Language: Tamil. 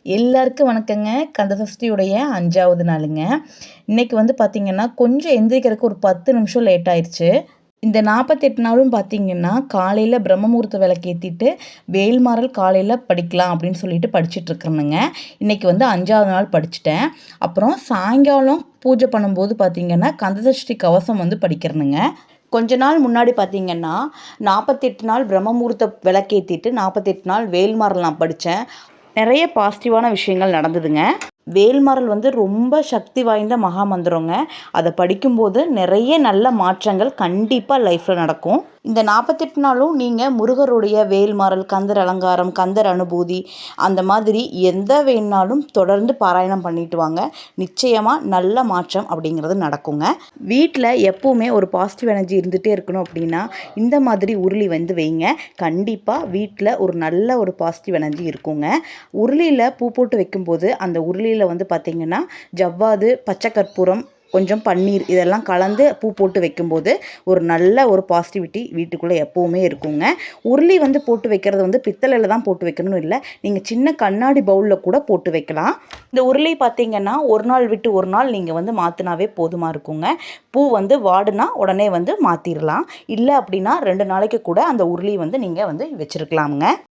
எல்லாருக்கும் வணக்கங்க. கந்தசஷ்டியுடைய 5வது நாளுங்க. இன்னைக்கு வந்து பார்த்தீங்கன்னா, கொஞ்சம் எந்திரிக்கிறதுக்கு ஒரு 10 நிமிஷம் லேட் ஆயிருச்சு. இந்த 48 நாளும் பார்த்தீங்கன்னா, காலையில பிரம்ம முகூர்த்த விளக்கேத்திட்டு, வேல்மாறல் காலையில படிக்கலாம் அப்படின்னு சொல்லிட்டு படிச்சுட்டு இருக்கிறேனுங்க. இன்னைக்கு வந்து 5வது நாள் படிச்சுட்டேன். அப்புறம் சாயங்காலம் பூஜை பண்ணும்போது பார்த்தீங்கன்னா, கந்தசஷ்டி கவசம் வந்து படிக்கிறேனுங்க. கொஞ்ச நாள் முன்னாடி பார்த்தீங்கன்னா, 48 நாள் பிரம்ம முகூர்த்த விளக்கேத்திட்டு 48 நாள் வேல்மாறல் நான் படிச்சேன். நிறைய பாசிட்டிவான விஷயங்கள் நடந்ததுங்க. வேல்மாறல் வந்து ரொம்ப சக்தி வாய்ந்த மகா மந்திரங்க. அதை படிக்கும்போது நிறைய நல்ல மாற்றங்கள் கண்டிப்பாக லைஃப்பில் நடக்கும். இந்த 48 நாளும் நீங்கள் முருகருடைய வேல்மாறல், கந்தர் அலங்காரம், கந்தர் அனுபூதி அந்த மாதிரி எந்த வேணாலும் தொடர்ந்து பாராயணம் பண்ணிட்டு வாங்க. நிச்சயமாக நல்ல மாற்றம் அப்படிங்கிறது நடக்குங்க. வீட்டில் எப்போவுமே ஒரு பாசிட்டிவ் எனர்ஜி இருந்துகிட்டே இருக்கணும் அப்படின்னா இந்த மாதிரி உருளி வந்து வைங்க. கண்டிப்பாக வீட்டில் ஒரு நல்ல ஒரு பாசிட்டிவ் எனர்ஜி இருக்குங்க. உருளியில் பூ போட்டு வைக்கும்போது அந்த உருளியில் வந்து பார்த்திங்கன்னா ஜவ்வாது, பச்சை கற்பூரம், கொஞ்சம் பன்னீர் இதெல்லாம் கலந்து பூ போட்டு வைக்கும்போது ஒரு நல்ல ஒரு பாசிட்டிவிட்டி வீட்டுக்குள்ளே எப்போவுமே இருக்குங்க. உருளி வந்து போட்டு வைக்கிறது வந்து பித்தளையில் தான் போட்டு வைக்கணும்னு இல்லை, நீங்கள் சின்ன கண்ணாடி பவுலில் கூட போட்டு வைக்கலாம். இந்த உருளி பார்த்திங்கன்னா ஒரு நாள் விட்டு ஒரு நாள் நீங்கள் வந்து மாற்றினாவே போதுமாக இருக்குங்க. பூ வந்து வாடுனா உடனே வந்து மாற்றிடலாம். இல்லை அப்படின்னா 2 நாளைக்கு கூட அந்த உருளி வந்து நீங்கள் வந்து வச்சுருக்கலாமுங்க.